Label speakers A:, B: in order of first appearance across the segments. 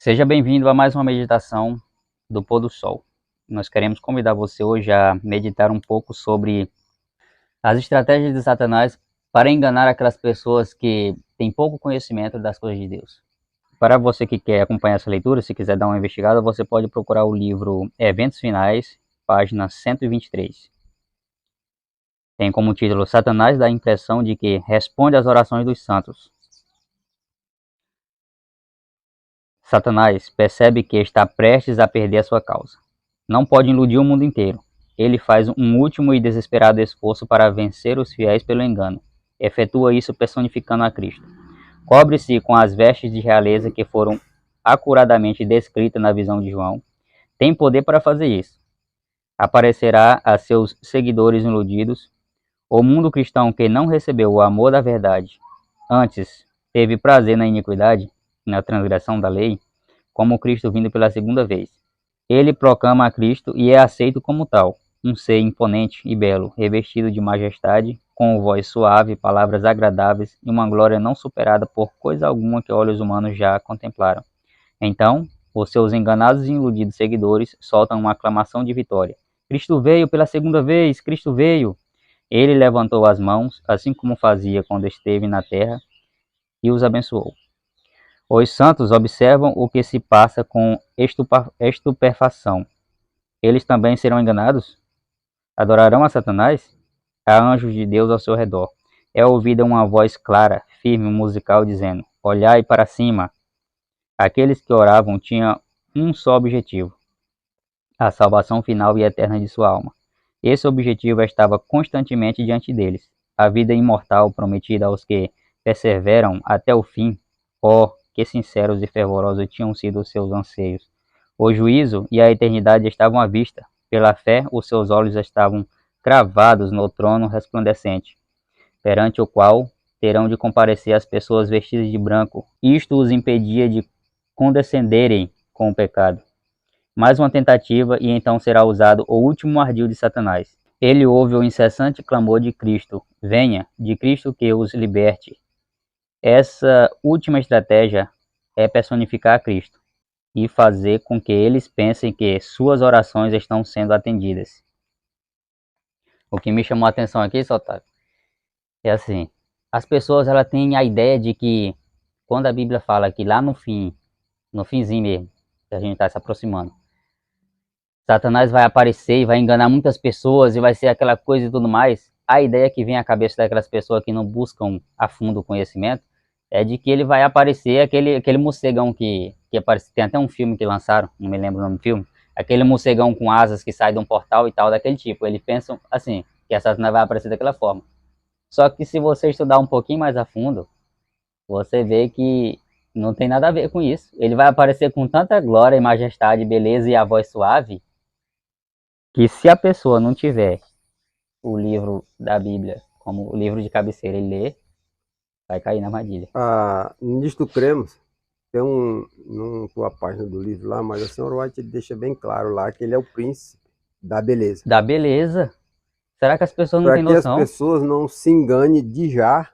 A: Seja bem-vindo a mais uma meditação do Pôr do Sol. Nós queremos convidar você hoje a meditar um pouco sobre as estratégias de Satanás para enganar aquelas pessoas que têm pouco conhecimento das coisas de Deus. Para você que quer acompanhar essa leitura, se quiser dar uma investigada, você pode procurar o livro Eventos Finais, página 123. Tem como título Satanás dá a impressão de que responde às orações dos santos. Satanás percebe que está prestes a perder a sua causa. Não pode iludir o mundo inteiro. Ele faz um último e desesperado esforço para vencer os fiéis pelo engano. Efetua isso personificando a Cristo. Cobre-se com as vestes de realeza que foram acuradamente descritas na visão de João. Tem poder para fazer isso. Aparecerá a seus seguidores iludidos. O mundo cristão que não recebeu o amor da verdade, antes teve prazer na iniquidade, na transgressão da lei, como Cristo vindo pela segunda vez. Ele proclama a Cristo e é aceito como tal, um ser imponente e belo, revestido de majestade, com voz suave, palavras agradáveis e uma glória não superada por coisa alguma que olhos humanos já contemplaram. Então, os seus enganados e iludidos seguidores soltam uma aclamação de vitória. Cristo veio pela segunda vez, Cristo veio! Ele levantou as mãos, assim como fazia quando esteve na terra, e os abençoou. Os santos observam o que se passa com estupefação. Eles também serão enganados? Adorarão a Satanás? Há anjos de Deus ao seu redor. É ouvida uma voz clara, firme, musical, dizendo: olhai para cima. Aqueles que oravam tinham um só objetivo: a salvação final e eterna de sua alma. Esse objetivo estava constantemente diante deles, a vida imortal prometida aos que perseveram até o fim. Oh, que sinceros e fervorosos tinham sido os seus anseios! O juízo e a eternidade estavam à vista. Pela fé, os seus olhos estavam cravados no trono resplandecente, perante o qual terão de comparecer as pessoas vestidas de branco. Isto os impedia de condescenderem com o pecado. Mais uma tentativa, e então será usado o último ardil de Satanás. Ele ouve o incessante clamor de Cristo: venha, de Cristo que os liberte. Essa última estratégia é personificar a Cristo e fazer com que eles pensem que suas orações estão sendo atendidas. O que me chamou a atenção aqui, Sotaque, é assim: as pessoas elas têm a ideia de que quando a Bíblia fala que lá no fim, no finzinho mesmo, que a gente está se aproximando, Satanás vai aparecer e vai enganar muitas pessoas e vai ser aquela coisa e tudo mais. A ideia que vem à cabeça daquelas pessoas que não buscam a fundo o conhecimento é de que ele vai aparecer aquele morcegão que aparece. Tem até um filme que lançaram, não me lembro o nome do filme, aquele morcegão com asas que sai de um portal e tal, daquele tipo. Eles pensam assim, que a Satanás vai aparecer daquela forma. Só que se você estudar um pouquinho mais a fundo, você vê que não tem nada a ver com isso. Ele vai aparecer com tanta glória e majestade, beleza e a voz suave, que se a pessoa não tiver o livro da Bíblia como o livro de cabeceira e ler, vai cair na armadilha.
B: Nisto cremos, tem numa tua página do livro lá, mas a senhora White deixa bem claro lá que ele é o príncipe da beleza.
A: Da beleza. Será que as pessoas não
B: Para
A: têm
B: que as
A: noção?
B: pessoas não se enganem de já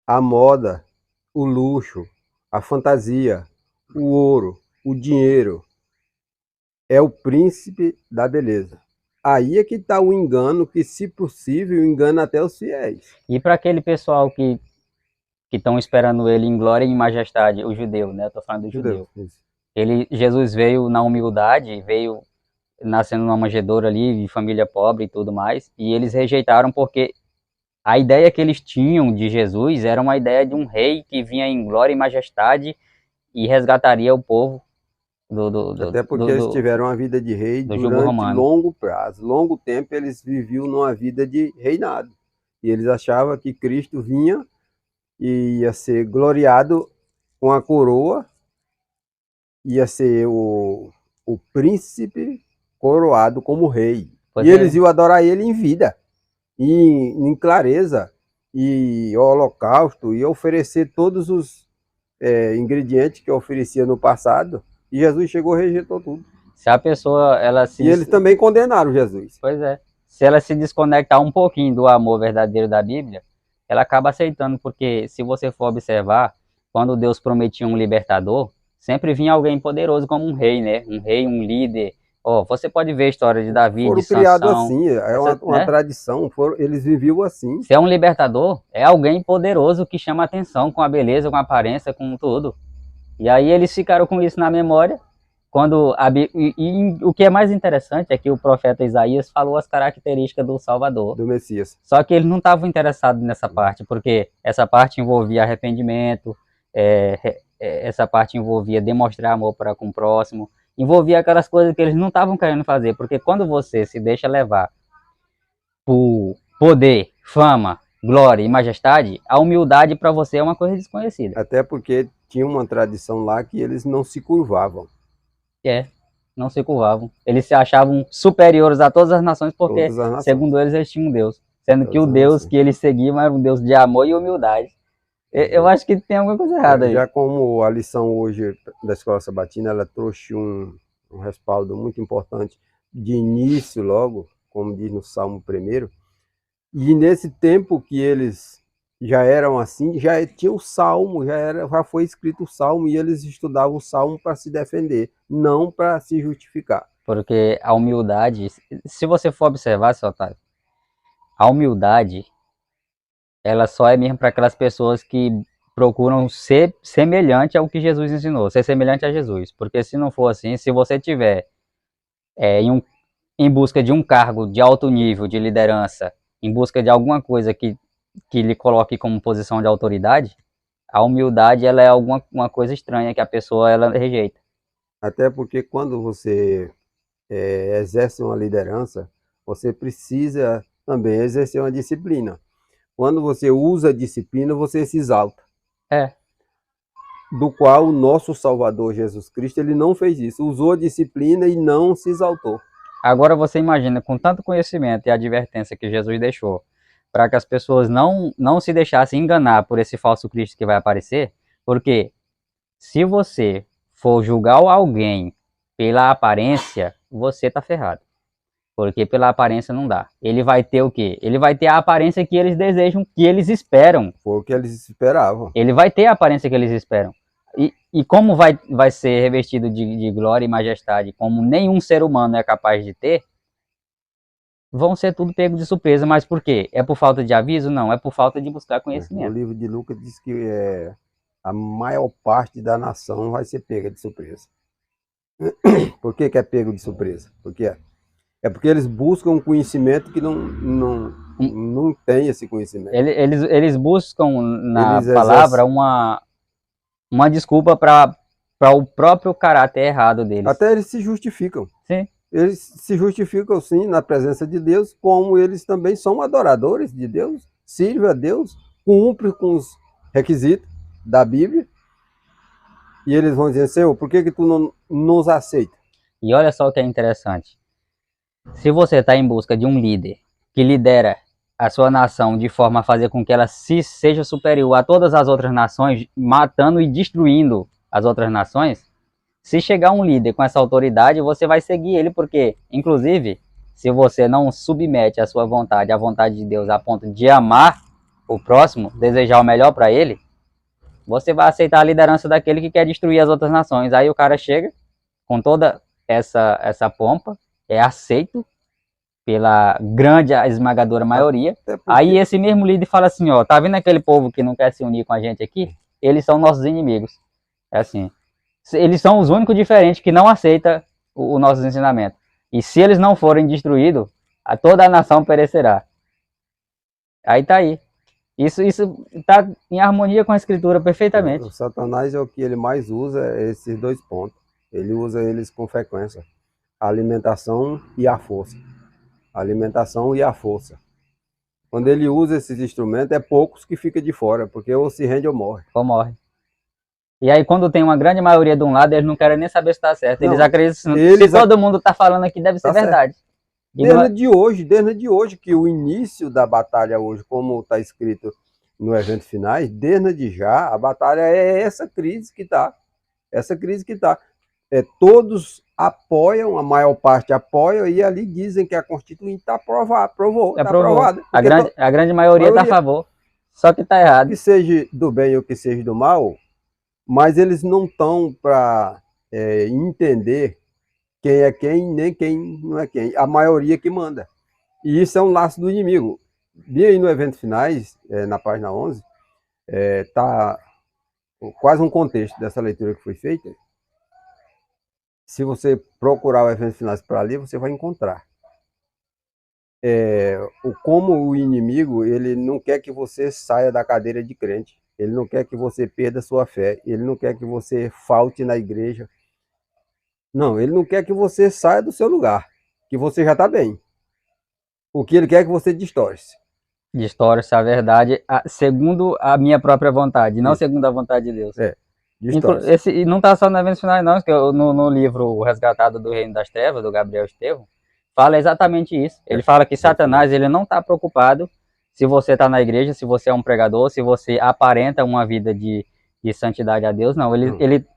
B: a moda, o luxo, a fantasia, o ouro, o dinheiro. É o príncipe da beleza. Aí é que está o engano, que se possível engana até os fiéis.
A: E para aquele pessoal que estão esperando ele em glória e em majestade, o judeu, né? Eu tô falando do judeu. Jesus veio na humildade, veio nascendo numa manjedoura ali, de família pobre e tudo mais, e eles rejeitaram porque a ideia que eles tinham de Jesus era uma ideia de um rei que vinha em glória e majestade e resgataria o povo
B: Até porque eles tiveram uma vida de rei
A: do jugo
B: durante
A: romano.
B: longo prazo. Longo tempo eles viviam numa vida de reinado. E eles achavam que Cristo vinha e ia ser gloriado com a coroa, ia ser o príncipe coroado como rei.
A: Pois
B: e
A: é.
B: eles iam adorar ele em vida, em clareza, e holocausto, e oferecer todos os ingredientes que oferecia no passado. E Jesus chegou e rejeitou tudo.
A: Se a pessoa, ela se...
B: E eles também condenaram Jesus.
A: Pois é. Se ela se desconectar um pouquinho do amor verdadeiro da Bíblia, ela acaba aceitando, porque se você for observar, quando Deus prometia um libertador, sempre vinha alguém poderoso como um rei, né? Um rei, um líder. Ó, você pode ver a história de Davi,
B: Foram
A: de
B: criados
A: Sansão.
B: assim, é uma
A: Né?
B: tradição, eles viviam assim.
A: Se é um libertador, é alguém poderoso que chama atenção com a beleza, com a aparência, com tudo. E aí eles ficaram com isso na memória. E o que é mais interessante é que o profeta Isaías falou as características do Salvador.
B: Do Messias.
A: Só que eles não estavam interessados nessa parte, porque essa parte envolvia arrependimento, essa parte envolvia demonstrar amor para com o próximo, envolvia aquelas coisas que eles não estavam querendo fazer, porque quando você se deixa levar por poder, fama, glória e majestade, a humildade para você é uma coisa desconhecida.
B: Até porque tinha uma tradição lá que eles não se curvavam.
A: Não se curvavam. Eles se achavam superiores a todas as nações, porque,
B: Todas as nações.
A: segundo eles tinham um Deus. Sendo que o
B: Todas as
A: Deus
B: nações.
A: que eles seguiam era um Deus de amor e humildade. Eu acho que tem alguma coisa errada aí.
B: Já como a lição hoje da Escola Sabatina, ela trouxe um respaldo muito importante de início logo, como diz no Salmo 1º, e nesse tempo que eles já eram assim, já tinha o Salmo, já foi escrito o Salmo, e eles estudavam o Salmo para se defender, não para se justificar.
A: Porque a humildade, se você for observar, seu Otávio, a humildade, ela só é mesmo para aquelas pessoas que procuram ser semelhante ao que Jesus ensinou, ser semelhante a Jesus. Porque se não for assim, se você tiver em busca de um cargo de alto nível, de liderança, em busca de alguma coisa que lhe coloque como posição de autoridade, a humildade ela é uma coisa estranha que a pessoa ela rejeita.
B: Até porque quando você exerce uma liderança, você precisa também exercer uma disciplina. Quando você usa a disciplina, você se exalta. Do qual o nosso Salvador Jesus Cristo, ele não fez isso. Usou a disciplina e não se exaltou.
A: Agora você imagina, com tanto conhecimento e advertência que Jesus deixou, para que as pessoas não se deixassem enganar por esse falso Cristo que vai aparecer, porque se você for julgar alguém pela aparência, você está ferrado. Porque pela aparência não dá. Ele vai ter o quê? Ele vai ter a aparência que eles desejam, que eles esperam.
B: Foi o que eles esperavam.
A: Ele vai ter a aparência que eles esperam. E como vai ser revestido de glória e majestade, como nenhum ser humano é capaz de ter, vão ser tudo pego de surpresa. Mas por quê? É por falta de aviso? Não, é por falta de buscar conhecimento.
B: O livro de Lucas diz que a maior parte da nação vai ser pega de surpresa. Por que é pego de surpresa? Porque eles buscam um conhecimento que não tem esse conhecimento.
A: Eles buscam na palavra uma desculpa para o próprio caráter errado deles.
B: Até eles se justificam.
A: Sim.
B: Eles se justificam, sim, na presença de Deus, como eles também são adoradores de Deus, servem a Deus, cumprem com os requisitos da Bíblia. E eles vão dizer, Senhor, por que tu não nos aceita?
A: E olha só o que é interessante. Se você está em busca de um líder que lidera a sua nação de forma a fazer com que ela seja superior a todas as outras nações, matando e destruindo as outras nações, se chegar um líder com essa autoridade, você vai seguir ele, porque, inclusive, se você não submete a sua vontade à vontade de Deus a ponto de amar o próximo, desejar o melhor para ele, você vai aceitar a liderança daquele que quer destruir as outras nações. Aí o cara chega com toda essa pompa, é aceito pela grande esmagadora maioria. Aí esse mesmo líder fala assim, ó, tá vendo aquele povo que não quer se unir com a gente aqui? Eles são nossos inimigos. É assim. Eles são os únicos diferentes que não aceitam o nosso ensinamento. E se eles não forem destruídos, toda a nação perecerá. Aí tá aí. Isso está em harmonia com a Escritura perfeitamente.
B: O Satanás é o que ele mais usa, esses dois pontos. Ele usa eles com frequência. A alimentação e a força. A alimentação e a força. Quando ele usa esses instrumentos, é poucos que ficam de fora, porque ou se rende ou morre.
A: Ou morre. E aí quando tem uma grande maioria de um lado, eles não querem nem saber se está certo. Eles acreditam que se todo mundo está falando aqui, deve ser verdade.
B: Desde hoje, que o início da batalha hoje, como está escrito no evento finais, desde já, a batalha é essa crise que está. Essa crise que está. Todos apoiam, a maior parte apoia, e ali dizem que a Constituinte está aprovada.
A: A grande maioria está a favor, só que está errado.
B: Que seja do bem ou que seja do mal, mas eles não estão para entender quem é quem, nem quem não é quem. A maioria que manda. E isso é um laço do inimigo. Vi aí no evento finais, na página 11, tá quase um contexto dessa leitura que foi feita. Se você procurar o evento finais para ler, você vai encontrar. Como o inimigo, ele não quer que você saia da cadeira de crente. Ele não quer que você perda sua fé. Ele não quer que você falte na igreja. Não, ele não quer que você saia do seu lugar, que você já está bem. O que ele quer é que você distorce.
A: Distorce a verdade segundo a minha própria vontade, não segundo a vontade de Deus.
B: Distorce.
A: E não está só no evento final, não, que no livro O Resgatado do Reino das Trevas, do Gabriel Estevão, fala exatamente isso. Ele fala que Satanás, ele não está preocupado se você está na igreja, se você é um pregador, se você aparenta uma vida de santidade a Deus. Não,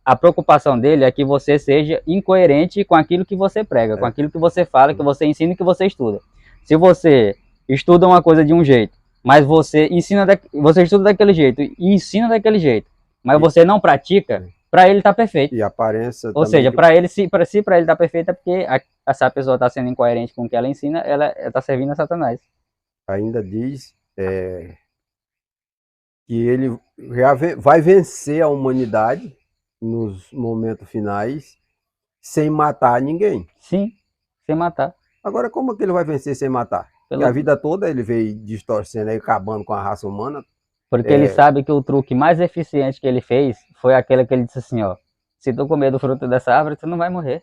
A: a preocupação dele é que você seja incoerente com aquilo que você prega, com aquilo que você fala, que você ensina e que você estuda. Se você estuda uma coisa de um jeito, mas você estuda daquele jeito e ensina daquele jeito, mas você não pratica, para ele tá perfeito.
B: E a aparência.
A: Ou seja, para ele, se para ele tá perfeito, é porque essa pessoa está sendo incoerente com o que ela ensina, ela está servindo a Satanás.
B: Ainda diz que ele já vai vencer a humanidade nos momentos finais sem matar ninguém.
A: Sim, sem matar.
B: Agora, como é que ele vai vencer sem matar? Porque a vida toda ele veio distorcendo, acabando com a raça humana.
A: Porque ele sabe que o truque mais eficiente que ele fez foi aquele que ele disse assim, ó, se tu comer do fruto dessa árvore, tu não vai morrer.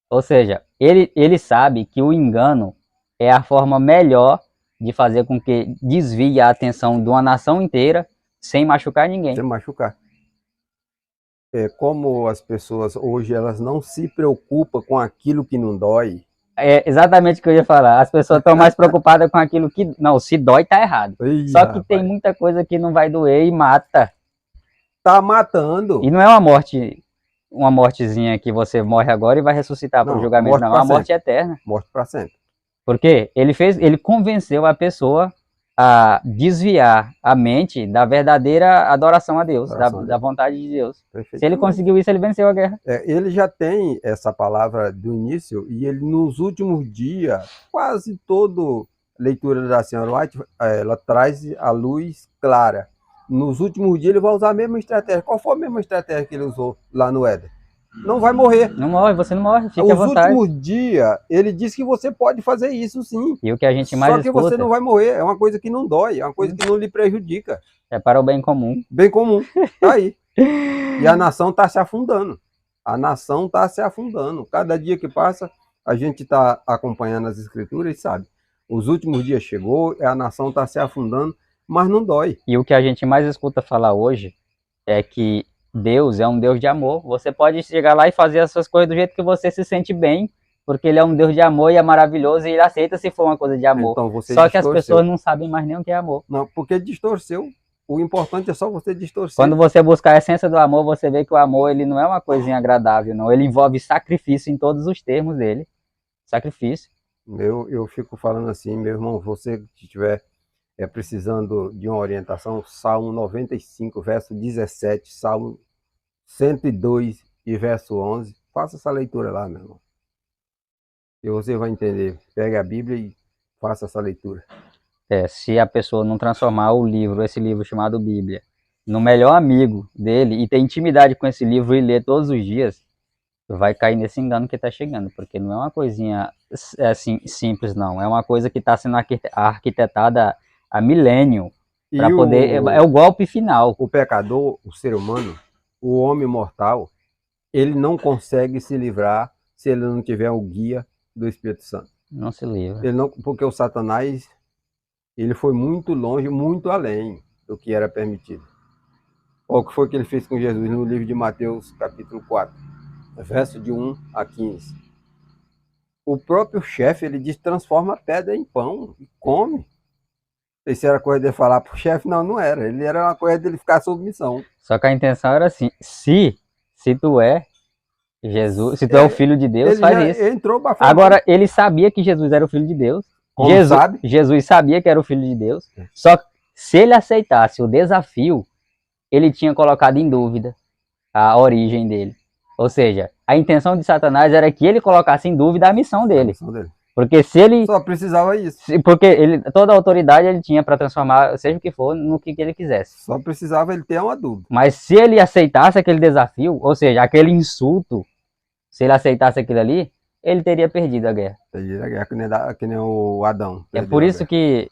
A: Ou seja, ele sabe que o engano é a forma melhor de fazer com que desvie a atenção de uma nação inteira sem machucar ninguém.
B: Sem machucar. Como as pessoas hoje, elas não se preocupam com aquilo que não dói.
A: É exatamente o que eu ia falar. As pessoas estão mais preocupadas com aquilo que... Não, se dói, tá errado. Só que tem muita coisa que não vai doer e mata.
B: Tá matando.
A: E não é uma mortezinha que você morre agora e vai ressuscitar para o julgamento. Não, é uma morte eterna.
B: Morte para sempre.
A: Porque ele convenceu a pessoa a desviar a mente da verdadeira adoração a Deus, da vontade de Deus. Se ele conseguiu isso, ele venceu a guerra.
B: Ele já tem essa palavra do início, e ele nos últimos dias, quase toda leitura da senhora White, ela traz a luz clara. Nos últimos dias ele vai usar a mesma estratégia. Qual foi a mesma estratégia que ele usou lá no Éden? Não vai morrer.
A: Não morre, você não morre, fica à vontade.
B: Nos últimos dias, ele disse que você pode fazer isso sim.
A: E o que a gente mais escuta...
B: Só que você não vai morrer, é uma coisa que não dói, é uma coisa que não lhe prejudica.
A: É para o bem comum.
B: Bem comum, tá aí. E a nação está se afundando. A nação está se afundando. Cada dia que passa, a gente está acompanhando as escrituras e sabe. Os últimos dias chegou, a nação está se afundando, mas não dói.
A: E o que a gente mais escuta falar hoje é que Deus é um Deus de amor. Você pode chegar lá e fazer as suas coisas do jeito que você se sente bem, porque ele é um Deus de amor e é maravilhoso e ele aceita se for uma coisa de amor.
B: Então, você
A: Só que as pessoas não sabem mais nem o que é amor.
B: Não, porque distorceu. O importante é só você distorcer.
A: Quando você buscar a essência do amor, você vê que o amor ele não é uma coisinha agradável, não. Ele envolve sacrifício em todos os termos dele. Sacrifício.
B: Eu fico falando assim, meu irmão, você que estiver precisando de uma orientação, Salmo 95, verso 17, Salmo 102 e verso 11, faça essa leitura lá, meu irmão. E você vai entender. Pegue a Bíblia e faça essa leitura.
A: Se a pessoa não transformar esse livro chamado Bíblia, no melhor amigo dele e ter intimidade com esse livro e ler todos os dias, vai cair nesse engano que está chegando, porque não é uma coisinha assim simples, não. É uma coisa que está sendo arquitetada há milênio para poder... É o golpe final.
B: O pecador, o ser humano, o homem mortal, ele não consegue se livrar se ele não tiver o guia do Espírito Santo.
A: Não se livra.
B: Porque o Satanás, ele foi muito longe, muito além do que era permitido. O que foi que ele fez com Jesus no livro de Mateus, capítulo 4, verso de 1 a 15. O próprio chefe, ele diz, transforma a pedra em pão e come. Se era coisa de falar pro chefe, não era. Ele era uma coisa dele ficar sob missão.
A: Só que a intenção era assim, se tu é Jesus, se tu é o Filho de Deus, faz isso.
B: Entrou pra
A: Agora, ele sabia que Jesus era o Filho de Deus. Jesus sabia que era o Filho de Deus. Só que se ele aceitasse o desafio, ele tinha colocado em dúvida
B: a
A: origem dele. Ou seja, a intenção de Satanás era que ele colocasse em dúvida a missão dele. Porque se ele...
B: Só precisava isso.
A: Porque ele, toda a autoridade ele tinha para transformar, seja o que for, no que ele quisesse.
B: Só precisava ele ter uma dúvida.
A: Mas se ele aceitasse aquele desafio, ou seja, aquele insulto, se ele aceitasse aquilo ali, ele teria perdido a guerra.
B: Perdido a guerra, que nem o Adão.
A: É por isso que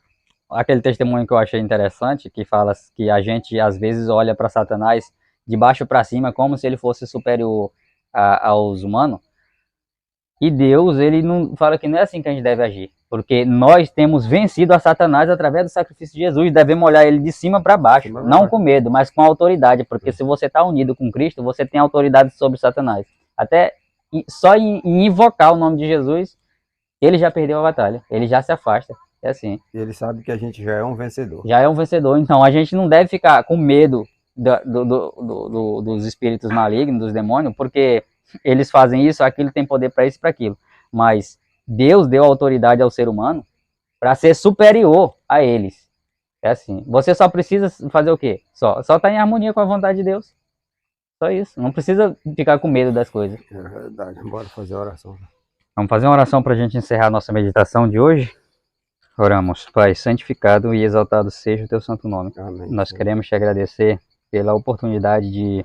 A: aquele testemunho que eu achei interessante, que fala que a gente às vezes olha para Satanás de baixo para cima como se ele fosse superior aos humanos. E Deus, ele não fala que não é assim que a gente deve agir. Porque nós temos vencido a Satanás através do sacrifício de Jesus. Devemos olhar ele de cima para baixo. Não com medo, mas com autoridade. Porque se você está unido com Cristo, você tem autoridade sobre Satanás. Até só em invocar o nome de Jesus, ele já perdeu a batalha. Ele já se afasta. É assim.
B: E ele sabe que a gente já é um vencedor.
A: Já é um vencedor. Então a gente não deve ficar com medo dos espíritos malignos, dos demônios, porque eles fazem isso, aquilo tem poder para isso e para aquilo. Mas Deus deu autoridade ao ser humano para ser superior a eles. É assim. Você só precisa fazer o quê? Só estar em harmonia com a vontade de Deus. Só isso. Não precisa ficar com medo das coisas.
B: É verdade. Bora fazer a oração.
A: Vamos fazer uma oração para a gente encerrar a nossa meditação de hoje. Oramos. Pai, santificado e exaltado seja o teu santo nome.
B: Amém.
A: Nós queremos te agradecer pela oportunidade de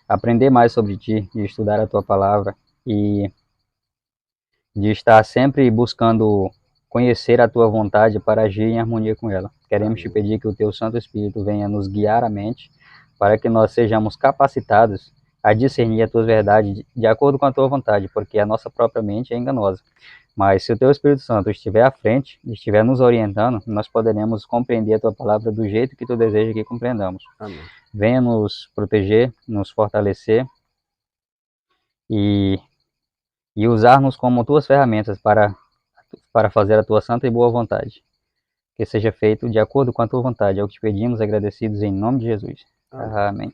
A: aprender mais sobre ti, de estudar a tua palavra e de estar sempre buscando conhecer a tua vontade para agir em harmonia com ela. Queremos te pedir que o teu Santo Espírito venha nos guiar a mente para que nós sejamos capacitados a discernir a tua verdade de acordo com a tua vontade, porque a nossa própria mente é enganosa. Mas se o teu Espírito Santo estiver à frente, estiver nos orientando, nós poderemos compreender a tua palavra do jeito que tu deseja que compreendamos.
B: Amém.
A: Venha nos proteger, nos fortalecer e usar-nos como tuas ferramentas para fazer a tua santa e boa vontade. Que seja feito de acordo com a tua vontade. É o que te pedimos, agradecidos em nome de Jesus. Amém.